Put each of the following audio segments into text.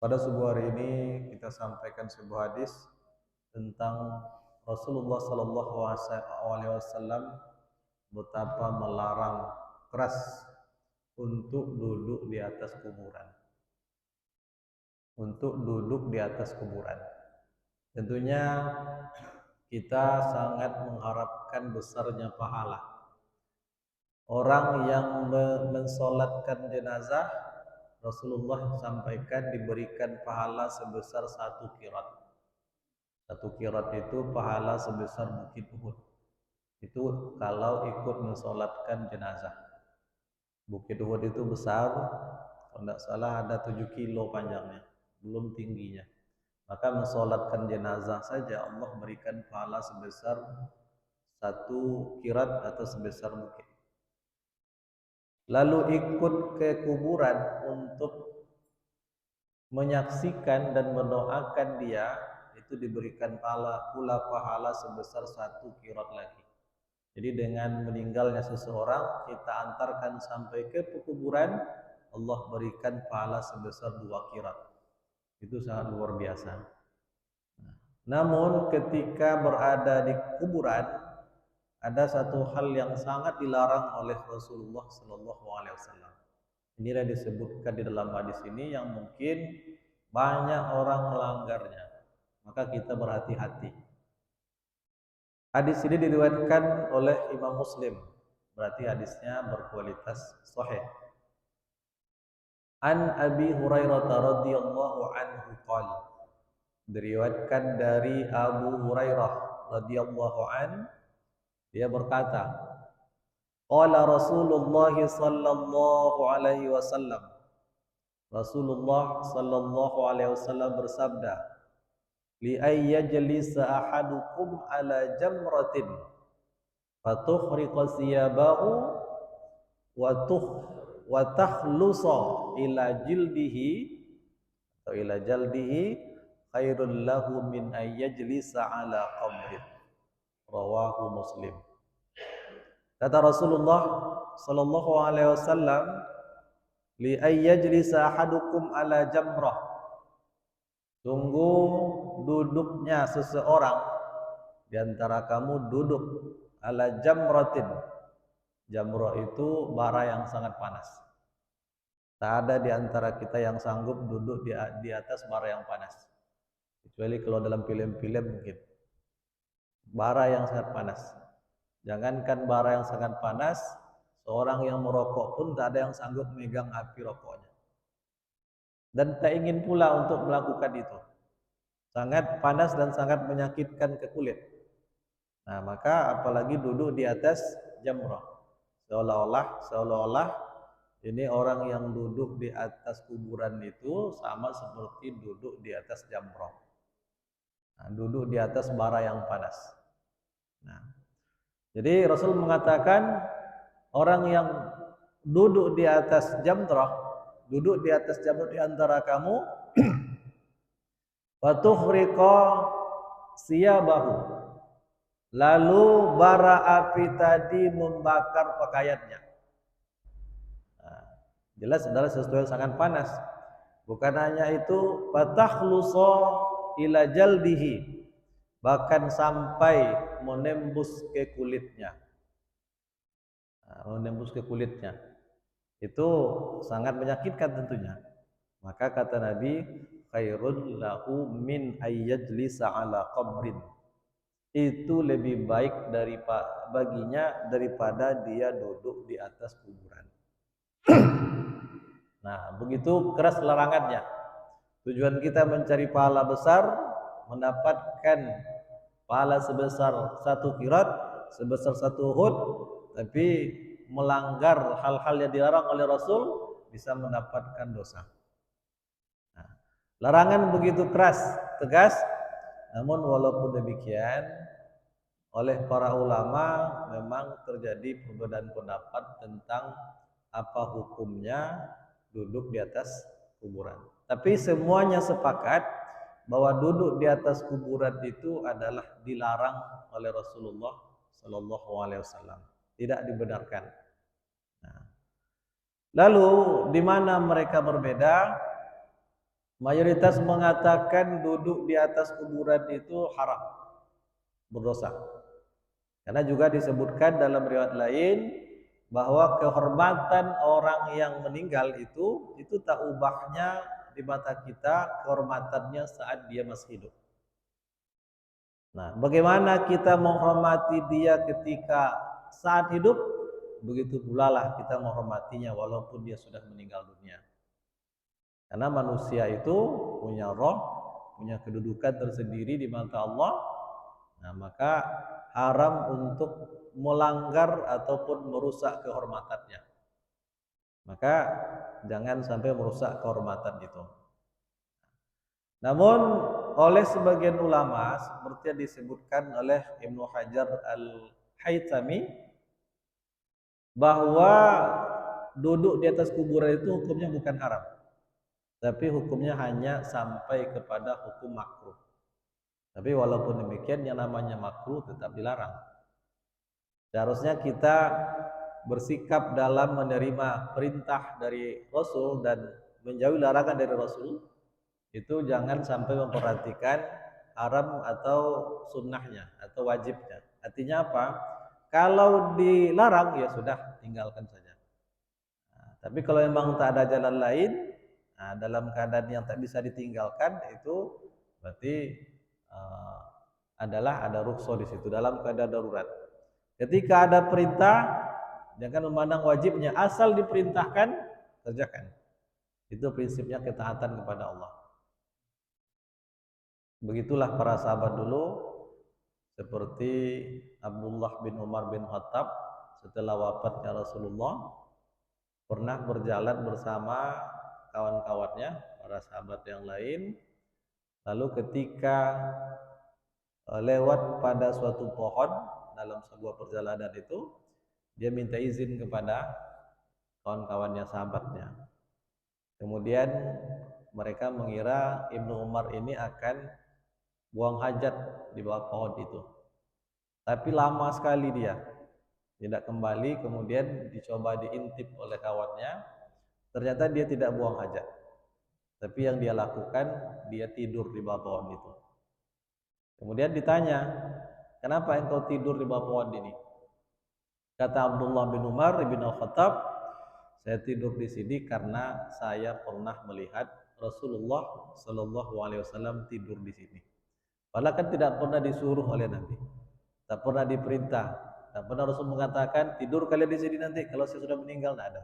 Pada subuh hari ini kita sampaikan sebuah hadis tentang Rasulullah Sallallahu Alaihi Wasallam betapa melarang keras untuk duduk di atas kuburan. Untuk duduk di atas kuburan. Tentunya kita sangat mengharapkan besarnya pahala. Orang yang mensolatkan jenazah, Rasulullah sampaikan diberikan pahala sebesar 1 qirat. 1 qirat itu pahala sebesar bukit Uhud. Itu kalau ikut mensolatkan jenazah. Bukit Uhud itu besar, kalau tidak salah ada 7 kilo panjangnya, belum tingginya. Maka mensolatkan jenazah saja Allah berikan pahala sebesar 1 qirat atau sebesar bukit. Lalu ikut ke kuburan untuk menyaksikan dan mendoakan dia, itu diberikan pula pahala sebesar 1 qirat lagi. Jadi dengan meninggalnya seseorang, kita antarkan sampai ke kuburan, Allah berikan pahala sebesar 2 qirat. Itu sangat luar biasa. Namun ketika berada di kuburan, ada satu hal yang sangat dilarang oleh Rasulullah Sallallahu Alaihi Wasallam. Inilah disebutkan di dalam hadis ini yang mungkin banyak orang melanggarnya. Maka kita berhati-hati. Hadis ini diriwayatkan oleh Imam Muslim. Berarti hadisnya berkualitas sahih. An Abi Hurairah radhiyallahu anhu qala. Diriwayatkan dari Abu Hurairah radhiyallahu an, dia berkata, qala Rasulullah sallallahu alaihi wasallam. Rasulullah sallallahu alaihi wasallam bersabda, li ayyajlisa ahadukum ala jamratin fatukhriqa siyabahu wa tuh wa takhlusa ila jildihi atau ila jaldihi khairul lahu min ayyajlisa ala qabrin. Rawahu Muslim. Kata Rasulullah sallallahu alaihi wasallam, li ayyajlisa ahadukum ala jamrah. Tunggu duduknya seseorang di antara kamu duduk ala jamratin. Jamrah itu bara yang sangat panas. Tak ada di antara kita yang sanggup duduk di atas bara yang panas. Kecuali kalau dalam film-film mungkin. Bara yang sangat panas. Jangankan bara yang sangat panas, seorang yang merokok pun tak ada yang sanggup memegang api rokoknya. Dan tak ingin pula untuk melakukan itu. Sangat panas dan sangat menyakitkan ke kulit. Nah, maka apalagi duduk di atas jamrah. Seolah-olah ini orang yang duduk di atas kuburan itu sama seperti duduk di atas jamrah. Nah, duduk di atas bara yang panas. Nah, jadi Rasul mengatakan orang yang duduk di atas jamrah, duduk di atas jamrah di antara kamu, wa tuhriqa siyabahu, lalu bara api tadi membakar pakaiannya. Nah, jelas adalah sesuatu yang sangat panas. Bukan hanya itu, fatakhlusa ila jaldihi, bahkan sampai menembus ke kulitnya. Nah, menembus ke kulitnya. Itu sangat menyakitkan tentunya. Maka kata Nabi, khairul lahu min ayyajlisa ala qabrin. Itu lebih baik baginya daripada dia duduk di atas kuburan. Nah, begitu keras larangannya. Tujuan kita mencari pahala besar, mendapatkan pahala sebesar 1 qirat, sebesar 1 Uhud, tapi melanggar hal-hal yang dilarang oleh Rasul bisa mendapatkan dosa. Nah, larangan begitu keras, tegas, namun walaupun demikian oleh para ulama memang terjadi perbedaan pendapat tentang apa hukumnya duduk di atas kuburan. Tapi semuanya sepakat bahwa duduk di atas kuburan itu adalah dilarang oleh Rasulullah Sallallahu Alaihi Wasallam, tidak dibenarkan. Nah, lalu di mana mereka berbeda? Mayoritas mengatakan duduk di atas kuburan itu haram, berdosa. Karena juga disebutkan dalam riwayat lain bahwa kehormatan orang yang meninggal itu tak ubahnya di mata kita kehormatannya saat dia masih hidup. Nah, bagaimana kita menghormati dia ketika saat hidup, begitu pula lah kita menghormatinya walaupun dia sudah meninggal dunia. Karena manusia itu punya roh, punya kedudukan tersendiri di mata Allah. Nah, maka haram untuk melanggar ataupun merusak kehormatannya. Maka jangan sampai merusak kehormatan itu. Namun oleh sebagian ulama seperti yang disebutkan oleh Ibnu Hajar Al-Haytami bahwa duduk di atas kuburan itu hukumnya bukan haram, tapi hukumnya hanya sampai kepada hukum makruh. Tapi walaupun demikian yang namanya makruh tetap dilarang. Seharusnya kita bersikap dalam menerima perintah dari Rasul dan menjauhi larangan dari Rasul itu jangan sampai memperhatikan haram atau sunnahnya atau wajibnya. Artinya apa? Kalau dilarang ya sudah tinggalkan saja. Nah, tapi kalau memang tak ada jalan lain, nah, dalam keadaan yang tak bisa ditinggalkan itu berarti uh, adalah ada rukhsah di situ dalam keadaan darurat. Ketika ada perintah, jangan memandang wajibnya, asal diperintahkan kerjakan. Itu prinsipnya ketaatan kepada Allah. Begitulah para sahabat dulu, seperti Abdullah bin Umar bin Khattab setelah wafatnya Rasulullah pernah berjalan bersama kawan-kawannya, para sahabat yang lain. Lalu ketika lewat pada suatu pohon dalam sebuah perjalanan itu, dia minta izin kepada kawan-kawannya, sahabatnya. Kemudian mereka mengira Ibnu Umar ini akan buang hajat di bawah pohon itu. Tapi lama sekali dia tidak kembali, kemudian dicoba diintip oleh kawannya. Ternyata dia tidak buang hajat. Tapi yang dia lakukan, dia tidur di bawah pohon itu. Kemudian ditanya, kenapa engkau tidur di bawah pohon ini? Kata Abdullah bin Umar bin Al-Khattab, saya tidur di sini karena saya pernah melihat Rasulullah Shallallahu Alaihi Wasallam tidur di sini. Padahal kan tidak pernah disuruh oleh Nabi, tak pernah diperintah, tak pernah Rasul mengatakan tidur kalian di sini nanti kalau saya sudah meninggal, tidak ada.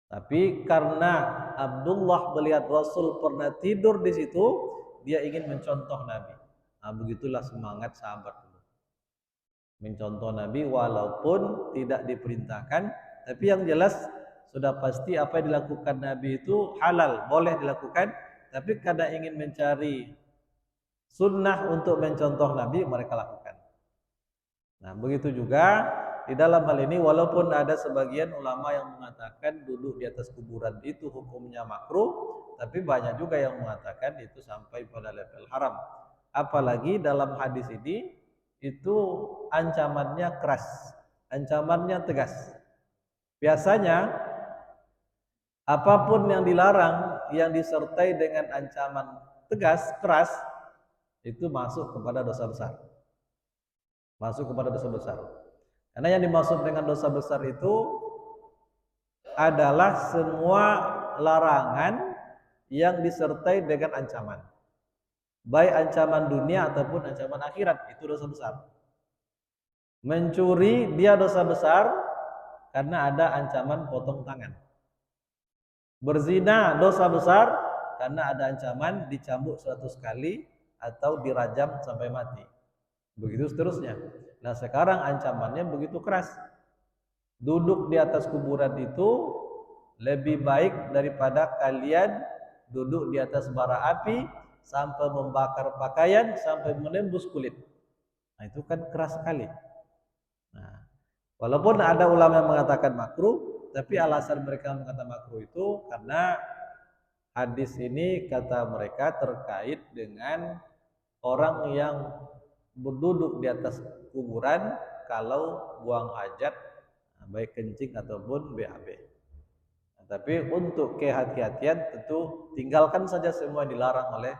Tapi karena Abdullah melihat Rasul pernah tidur di situ, dia ingin mencontoh Nabi. Nah, begitulah semangat sahabat dulu. Mencontoh Nabi walaupun tidak diperintahkan, tapi yang jelas sudah pasti apa yang dilakukan Nabi itu halal, boleh dilakukan. Tapi karena ingin mencari sunnah untuk mencontoh Nabi, mereka lakukan. Nah, begitu juga di dalam hal ini, walaupun ada sebagian ulama yang mengatakan duduk di atas kuburan itu hukumnya makruh, tapi banyak juga yang mengatakan itu sampai pada level haram. Apalagi dalam hadis ini itu ancamannya keras, ancamannya tegas. Biasanya apapun yang dilarang yang disertai dengan ancaman tegas, keras, itu masuk kepada dosa besar. Masuk kepada dosa besar. Karena yang dimaksud dengan dosa besar itu adalah semua larangan yang disertai dengan ancaman. Baik ancaman dunia ataupun ancaman akhirat, itu dosa besar. Mencuri dia dosa besar karena ada ancaman potong tangan. Berzina dosa besar karena ada ancaman dicambuk 100 kali atau dirajam sampai mati. Begitu seterusnya. Nah, sekarang ancamannya begitu keras. Duduk di atas kuburan itu lebih baik daripada kalian duduk di atas bara api sampai membakar pakaian, sampai menembus kulit. Nah, itu kan keras sekali. Nah, walaupun ada ulama yang mengatakan makruh, tapi alasan mereka mengatakan makruh itu karena hadis ini kata mereka terkait dengan orang yang berduduk di atas kuburan kalau buang hajat, baik kencing ataupun BAB. Tapi untuk kehati-hatian tentu tinggalkan saja semua yang dilarang oleh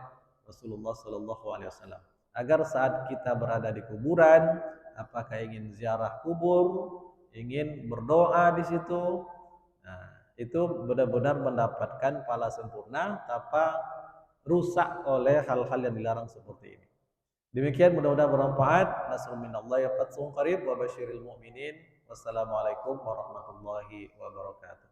Rasulullah Sallallahu Alaihi Wasallam. Agar saat kita berada di kuburan, apakah ingin ziarah kubur, ingin berdoa di situ, nah, itu benar-benar mendapatkan pahala sempurna tanpa rusak oleh hal-hal yang dilarang seperti ini. Demikian mudah-mudahan bermanfaat. Nasrul minallahi wa fathun qarib wa basyiril mu'minin. Wassalamualaikum warahmatullahi wabarakatuh.